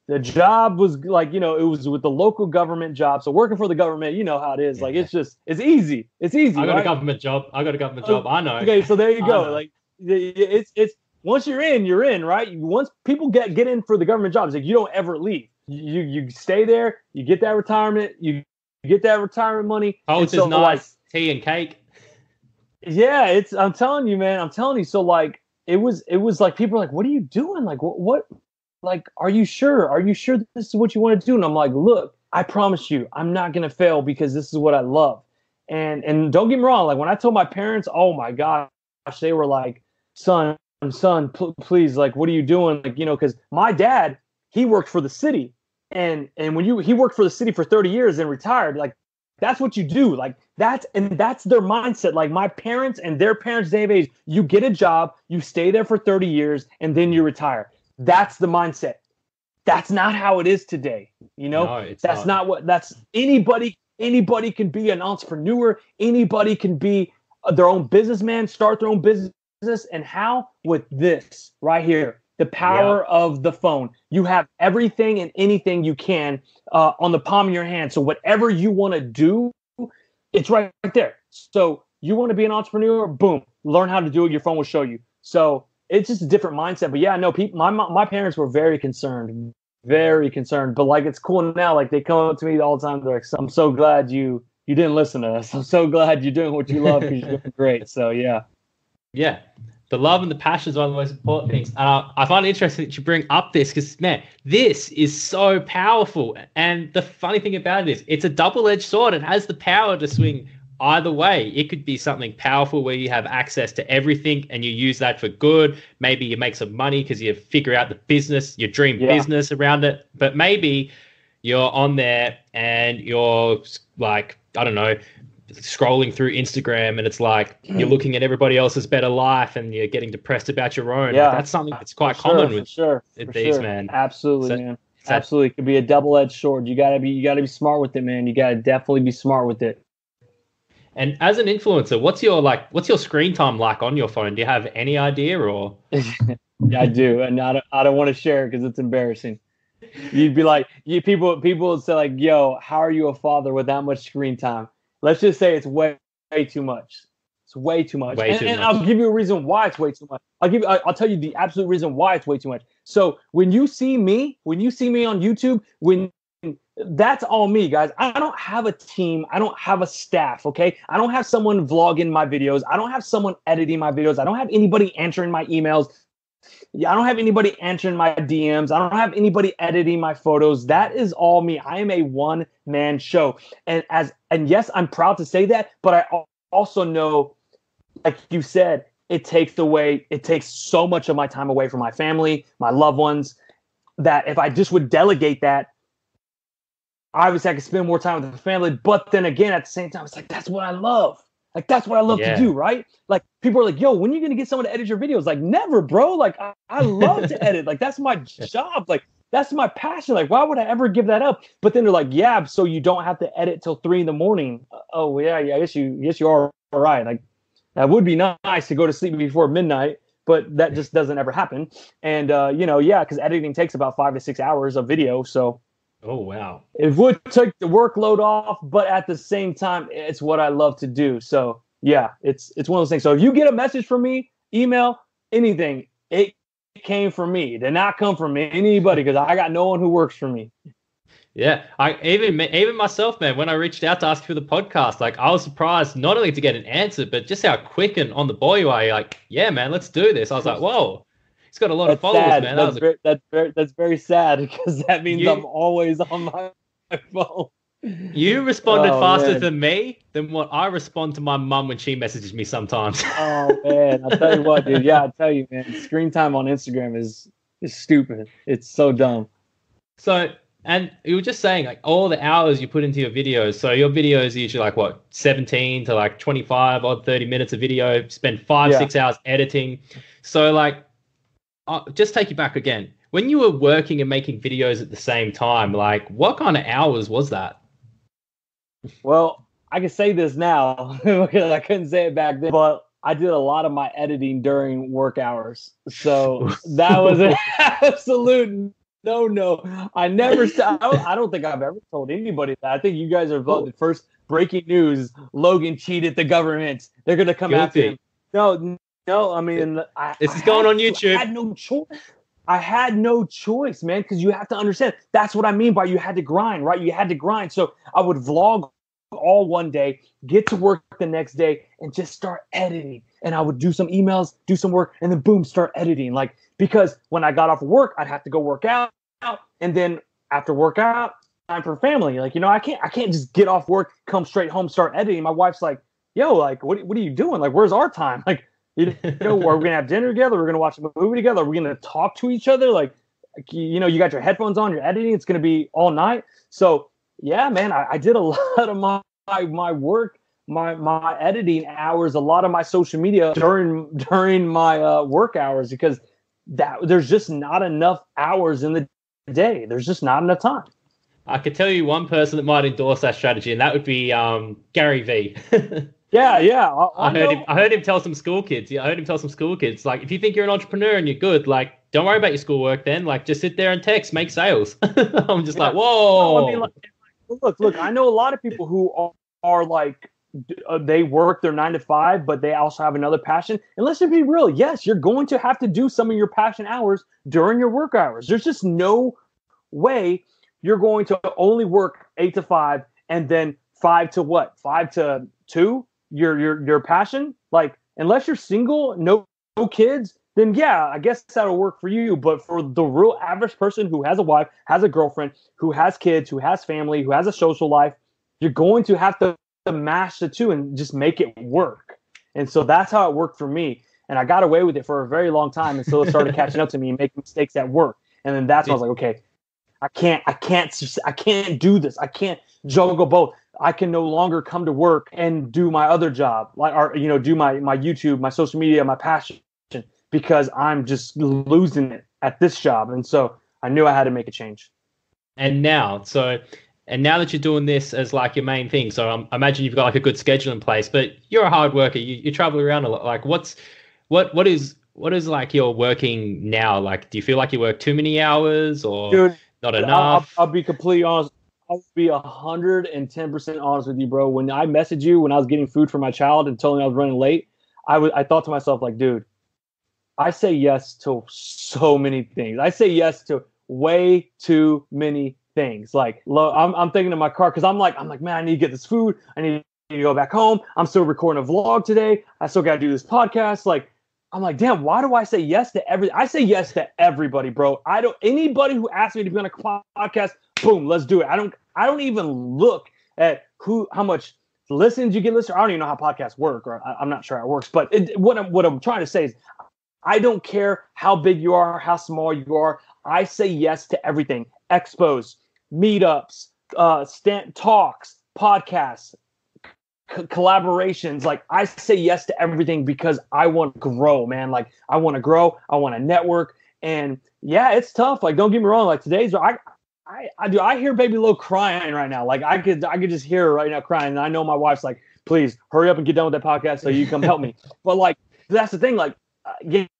The job was like, you know, it was with the local government job. So working for the government, you know how it is. Like, it's easy. It's easy. I got right? a government job. I know. Okay. So there you go. Like, it's once you're in, right? Once people get in for the government jobs, like, you don't ever leave. You stay there. You get that retirement. You get that retirement money. It's nice, like, tea and cake. Yeah, I'm telling you, man. I'm telling you. So like, it was like, people are like, what are you doing? Like, what? Like, are you sure? Are you sure this is what you want to do? And I'm like, look, I promise you, I'm not gonna fail, because this is what I love. And don't get me wrong. Like, when I told my parents, oh my gosh, they were like, son, please, like, what are you doing? Like, you know, because my dad, he worked for the city. And when he worked for the city for 30 years and retired, like, that's what you do. Like, that's their mindset. Like, my parents and their parents' day of age, you get a job, you stay there for 30 years, and then you retire. That's the mindset. That's not how it is today. You know, no, that's not what, that's anybody can be an entrepreneur. Anybody can be their own businessman, start their own business. And how? With this right here. The power of the phone. You have everything and anything you can on the palm of your hand. So whatever you want to do, it's right there. So you want to be an entrepreneur? Boom, learn how to do it. Your phone will show you. So it's just a different mindset. But yeah, no, people, my parents were very concerned. Very concerned, but like it's cool now. Like they come up to me all the time. They're like, "I'm so glad you didn't listen to us. I'm so glad you're doing what you love because you're doing great." So yeah, Yeah, the love and the passion is one of the most important things. I find it interesting that you bring up this because, man, this is so powerful. And the funny thing about it is it's a double-edged sword. It has the power to swing either way. It could be something powerful where you have access to everything and you use that for good. Maybe you make some money because you figure out the business, your dream business around it. But maybe you're on there and you're like, I don't know, scrolling through Instagram and it's like you're looking at everybody else's better life and you're getting depressed about your own. Yeah, like, that's something that's quite common with these, man. Absolutely, so, man. Absolutely, it could be a double-edged sword. You gotta be smart with it, man. You gotta definitely be smart with it. And as an influencer, what's your screen time like on your phone? Do you have any idea or? Yeah, I do, and I don't want to share because it's embarrassing. You'd be like, people would say like, "Yo, how are you a father with that much screen time?" Let's just say it's way too much. It's way too much. And I'll give you a reason why it's way too much. I'll tell you the absolute reason why it's way too much. So when you see me on YouTube, that's all me, guys. I don't have a team. I don't have a staff, okay? I don't have someone vlogging my videos. I don't have someone editing my videos. I don't have anybody answering my emails. I don't have anybody answering my DMs. I don't have anybody editing my photos. That is all me. I am a one-man show. And yes, I'm proud to say that, but I also know, like you said, it takes so much of my time away from my family, my loved ones, that if I just would delegate that, obviously I could spend more time with the family. But then again, at the same time, it's like, that's what I love. Like, that's what I love to do, right? Like, people are like, "Yo, when are you going to get someone to edit your videos?" Like, never, bro. Like, I love to edit. Like, that's my job. Like, that's my passion. Like, why would I ever give that up? But then they're like, "Yeah, so you don't have to edit till 3 a.m. Oh, yeah, I guess you are all right. Like, that would be nice to go to sleep before midnight, but that just doesn't ever happen. And, because editing takes about 5 to 6 hours of video. So, oh, wow. It would take the workload off, but at the same time, it's what I love to do. So, yeah, it's one of those things. So if you get a message from me, email, anything, it came from me. It did not come from anybody because I got no one who works for me. Yeah, even myself, man, when I reached out to ask for the podcast, like I was surprised not only to get an answer, but just how quick and on the ball you are. You're like, "Yeah, man, let's do this." I was like, "Whoa." He's got a lot of followers, sad. man. That's very sad because that means I'm always on my phone. You responded faster than me than what I respond to my mum when she messages me sometimes. Oh man, I'll tell you what, dude. Yeah, I'll tell you, man. Screen time on Instagram is stupid. It's so dumb. So, and you were just saying like all the hours you put into your videos. So your videos are usually like what, 17 to like 25 or 30 minutes of video. Spend 5-6 hours editing. So like, just take you back again. When you were working and making videos at the same time, like what kind of hours was that? Well, I can say this now because I couldn't say it back then, but I did a lot of my editing during work hours. So that was an absolute no. I never I don't think I've ever told anybody that. I think you guys are the first breaking news. Logan cheated the government. They're going to come after him. No, I mean, this is going on YouTube. I had no choice. I had no choice, man, because you have to understand. That's what I mean by you had to grind, right? You had to grind. So I would vlog all one day, get to work the next day, and just start editing. And I would do some emails, do some work, and then boom, start editing. Like, because when I got off of work, I'd have to go work out, and then after workout, time for family. Like, I can't just get off work, come straight home, start editing. My wife's like, "Yo, like, what are you doing? Like, where's our time? Like, are we gonna have dinner together? We're gonna watch a movie together. Are we gonna talk to each other? Like, you got your headphones on, you're editing. It's gonna be all night." So yeah, man, I did a lot of my work, my editing hours, a lot of my social media during my work hours because there's just not enough hours in the day. There's just not enough time. I could tell you one person that might endorse that strategy, and that would be Gary V. Yeah. I heard him tell some school kids. Yeah, I heard him tell some school kids, like, if you think you're an entrepreneur and you're good, like, don't worry about your schoolwork then. Like, just sit there and text, make sales. I'm just like, whoa. No, I mean, look, I know a lot of people who are like they work their 9 to 5, but they also have another passion. And let's just be real. Yes, you're going to have to do some of your passion hours during your work hours. There's just no way you're going to only work 8 to 5 and then 5 to 2, your passion. Like, unless you're single, no kids, then yeah, I guess that'll work for you. But for the real average person who has a wife, has a girlfriend, who has kids, who has family, who has a social life, you're going to have to mash the two and just make it work. And so that's how it worked for me. And I got away with it for a very long time until it started catching up to me and making mistakes at work. And then that's when I was like, okay, I can't do this. I can't juggle both. I can no longer come to work and do my other job, do my YouTube, my social media, my passion, because I'm just losing it at this job. And so I knew I had to make a change. And now that you're doing this as like your main thing, so I imagine you've got like a good schedule in place, but you're a hard worker. You travel around a lot. Like what is like your working now? Like, do you feel like you work too many hours or Dude, not enough? I'll be completely honest. I'll be 110% honest with you, bro. When I messaged you when I was getting food for my child and told me I was running late, I thought to myself, like, dude, I say yes to so many things. I say yes to way too many things. Like, I'm thinking in my car because I'm like, man, I need to get this food. I need to go back home. I'm still recording a vlog today. I still got to do this podcast. Like, I'm like, damn, why do I say yes to everything? I say yes to everybody, bro. Anybody who asks me to be on a podcast, boom, let's do it. I don't even look at how much listens you get listened. I don't even know how podcasts work, or I'm not sure how it works. But what I'm trying to say is, I don't care how big you are, how small you are. I say yes to everything. Expos, meetups, talks, podcasts, collaborations. Like, I say yes to everything because I want to grow, man. Like, I want to grow. I want to network. And yeah, it's tough. Like, don't get me wrong. Like, today's I hear baby Lo crying right now. Like, I could just hear her right now crying. And I know my wife's like, please hurry up and get done with that podcast so you come help me. But like, that's the thing. Like,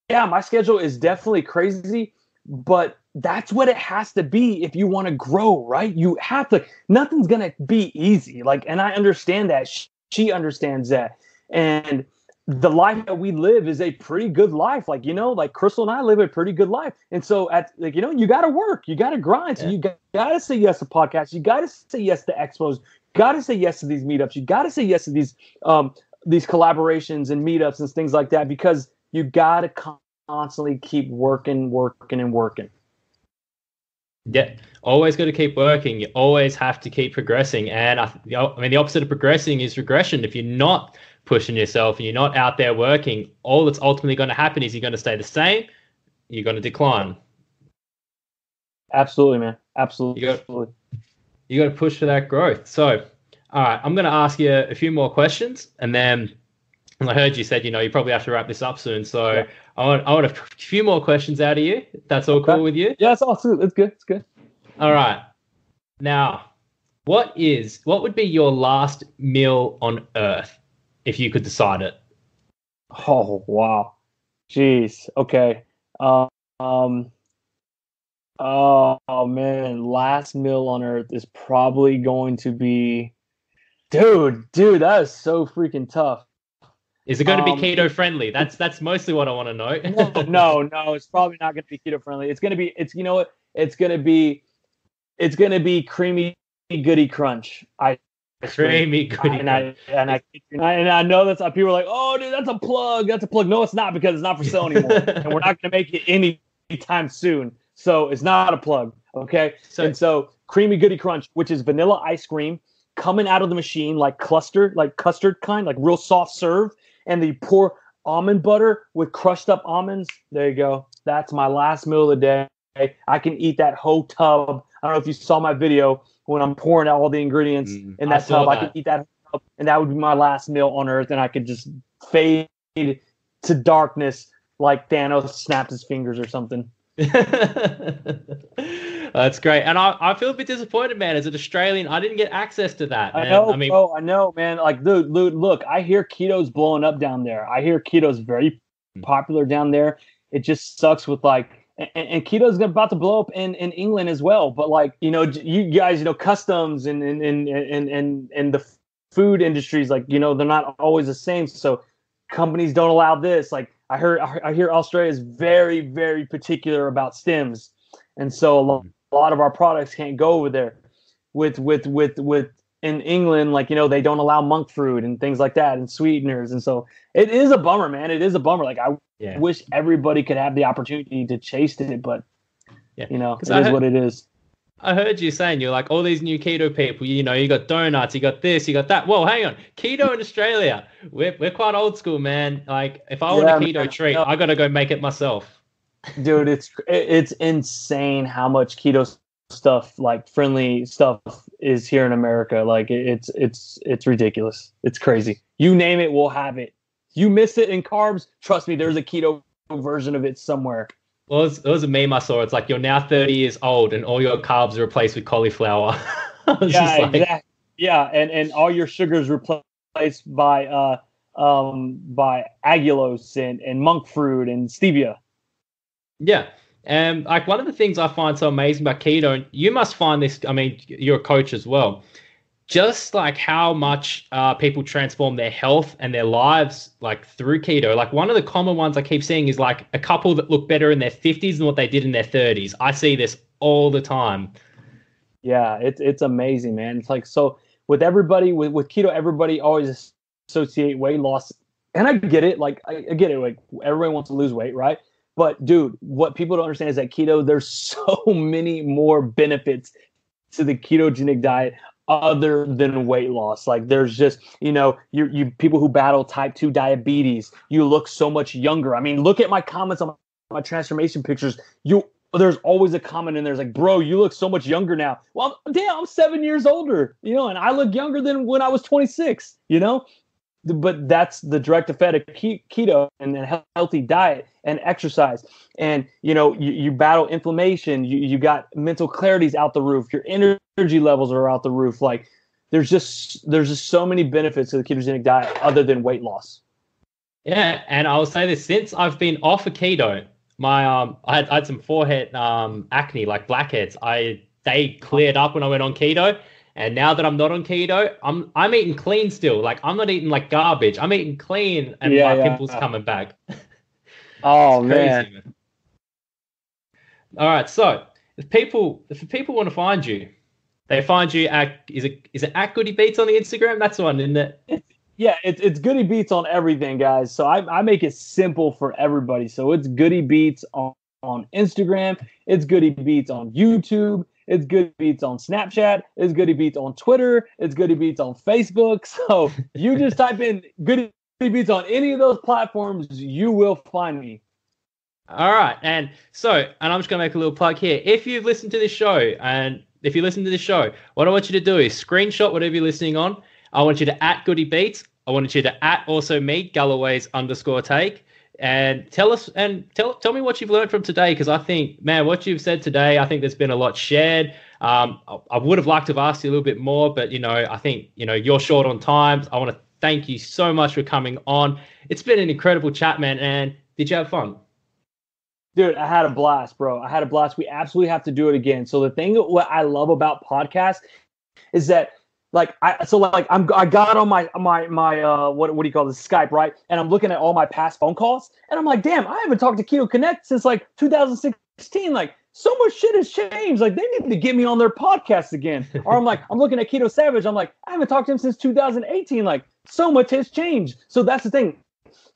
yeah, my schedule is definitely crazy, but that's what it has to be if you want to grow, right? You have to. Nothing's gonna be easy. Like, and I understand that. She understands that, and the life that we live is a pretty good life. Like, like Crystal and I live a pretty good life, and so you got to work, you got to grind. So you got to say yes to podcasts. You got to say yes to expos. You got to say yes to these meetups. You got to say yes to these collaborations and meetups and things like that, because you got to constantly keep working. Yeah, always got to keep working. You always have to keep progressing. And I mean, the opposite of progressing is regression. If you're not pushing yourself and you're not out there working, all that's ultimately going to happen is you're going to stay the same. You're going to decline. Absolutely, man. Absolutely. You got to push for that growth. So, all right, I'm going to ask you a few more questions, and then I heard you said, you probably have to wrap this up soon. So yeah. I want a few more questions out of you. That's all cool with you? Yeah, it's all good. It's good. It's good. All right. Now, what would be your last meal on Earth if you could decide it? Oh, wow. Jeez. Okay. Oh man. Last meal on Earth is probably going to be, dude, that is so freaking tough. Is it going to be keto friendly? That's mostly what I want to know. No, it's probably not going to be keto friendly. It's going to be, it's going to be creamy Goody Crunch. Creamy Goody Crunch. And I know that's people are like, oh, dude, that's a plug. That's a plug. No, it's not, because it's not for sale anymore, and we're not going to make it anytime soon. So it's not a plug, okay? So creamy Goody Crunch, which is vanilla ice cream coming out of the machine, like custard kind, like real soft serve. And you pour almond butter with crushed up almonds. There you go. That's my last meal of the day. I can eat that whole tub. I don't know if you saw my video when I'm pouring out all the ingredients in that tub. I can eat that whole tub, and that would be my last meal on Earth. And I could just fade to darkness like Thanos snaps his fingers or something. That's great. And I feel a bit disappointed, man. As an Australian, I didn't get access to that. I know, man. Like, dude, look, I hear keto's blowing up down there. I hear keto's very popular down there. It just sucks with like, and keto's about to blow up in England as well. But like, you guys, customs and the food industries, like, they're not always the same. So companies don't allow this. Like I hear Australia is very, very particular about stems. And so a lot of our products can't go over there. With in England, like, they don't allow monk fruit and things like that and sweeteners. And so it is a bummer, man. It is a bummer. Like I wish everybody could have the opportunity to taste it, but it is what it is. I heard you saying you're like all these new keto people, you got donuts, you got this, you got that. Whoa, hang on. Keto in Australia. We're quite old school, man. Like if I want a keto treat, I got to go make it myself. Dude, it's insane how much keto stuff, like friendly stuff, is here in America. Like it's ridiculous. It's crazy. You name it, we'll have it. You miss it in carbs, trust me, there's a keto version of it somewhere. Well, it was a meme I saw. It's like you're now 30 years old and all your carbs are replaced with cauliflower. Exactly. Yeah, and all your sugars replaced by allulose and monk fruit and stevia. Yeah. And like one of the things I find so amazing about keto, and you must find this, I mean, you're a coach as well, just like how much people transform their health and their lives like through keto. Like one of the common ones I keep seeing is like a couple that look better in their 50s than what they did in their 30s. I see this all the time. Yeah, it's amazing, man. It's like, so with everybody, with keto, everybody always associate weight loss. And I get it. Like I get it. Like everybody wants to lose weight, right? But dude, what people don't understand is that keto, there's so many more benefits to the ketogenic diet other than weight loss. Like there's just, you people who battle type 2 diabetes, you look so much younger. I mean, look at my comments on my transformation pictures. There's always a comment in there. It's like, bro, you look so much younger now. Well, damn, I'm 7 years older, and I look younger than when I was 26, But that's the direct effect of keto and a healthy diet and exercise. And, you battle inflammation. You got mental clarity's out the roof. Your energy levels are out the roof. Like there's just so many benefits to the ketogenic diet other than weight loss. Yeah. And I'll say this, since I've been off of keto, my, I had some forehead acne, like blackheads. They cleared up when I went on keto. And now that I'm not on keto, I'm eating clean still. Like I'm not eating like garbage. I'm eating clean, and my pimples coming back. Oh man. All right. So if people want to find you, they find you at is it at Goodybeats on the Instagram? That's the one, isn't it? It's Goodybeats on everything, guys. So I make it simple for everybody. So it's Goodybeats on Instagram. It's Goodybeats on YouTube. It's Goodybeats on Snapchat. It's Goodybeats on Twitter. It's Goodybeats on Facebook. So you just type in Goodybeats on any of those platforms, you will find me. All right. And I'm just going to make a little plug here. If you've listened to this show, what I want you to do is screenshot whatever you're listening on. I want you to @Goodybeats. I want you to also me, Galloway's_take. And tell me what you've learned from today, because I think, man, what you've said today, I think there's been a lot shared. I would have liked to have asked you a little bit more, but I think you're short on time. I want to thank you so much for coming on. It's been an incredible chat, man. And did you have fun? Dude, I had a blast, bro. I had a blast. We absolutely have to do it again. So the thing what I love about podcasts is that I got on my what do you call this, Skype, right? And I'm looking at all my past phone calls, and I'm like, damn, I haven't talked to Keto Connect since 2016. Like so much shit has changed. Like they need to get me on their podcast again. Or I'm looking at Keto Savage. I'm like, I haven't talked to him since 2018. Like so much has changed. So that's the thing.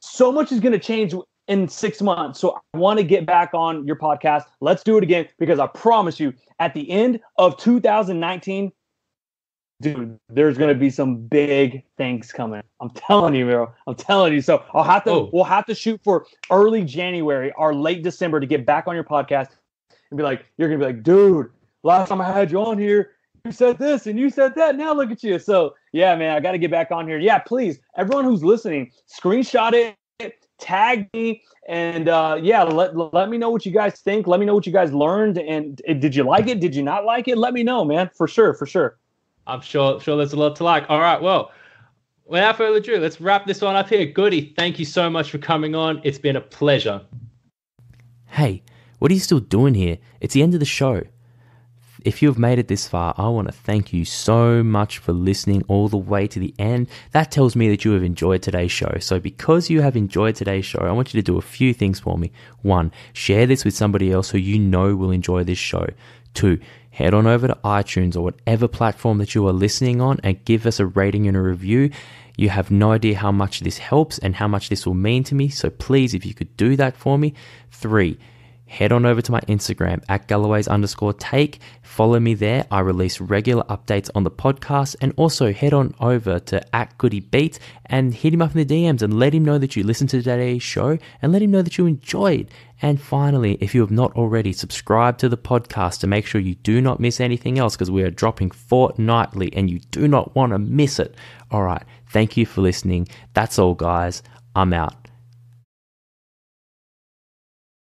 So much is going to change in 6 months. So I want to get back on your podcast. Let's do it again, because I promise you, at the end of 2019. Dude, there's gonna be some big things coming. I'm telling you, bro. I'm telling you. So we'll have to shoot for early January or late December to get back on your podcast and be like, you're gonna be like, dude, last time I had you on here, you said this and you said that. Now look at you. So yeah, man, I got to get back on here. Yeah, please, everyone who's listening, screenshot it, tag me, and let me know what you guys think. Let me know what you guys learned, and did you like it? Did you not like it? Let me know, man. For sure. I'm sure there's a lot to like. All right, well, without further ado, let's wrap this one up here. Goody, thank you so much for coming on. It's been a pleasure. Hey, what are you still doing here? It's the end of the show. if you've made it this far, I want to thank you so much for listening all the way to the end. That tells me that you have enjoyed today's show. So because you have enjoyed today's show, I want you to do a few things for me. 1, share this with somebody else who you know will enjoy this show. 2, head on over to iTunes or whatever platform that you are listening on and give us a rating and a review. You have no idea how much this helps and how much this will mean to me. So please, if you could do that for me. 3, head on over to my Instagram at Galloways_take. Follow me there. I release regular updates on the podcast. And also head on over to at Goodybeats and hit him up in the DMs and let him know that you listened to today's show and let him know that you enjoyed. And finally, if you have not already, subscribe to the podcast to make sure you do not miss anything else, because we are dropping fortnightly and you do not want to miss it. All right. Thank you for listening. That's all, guys. I'm out.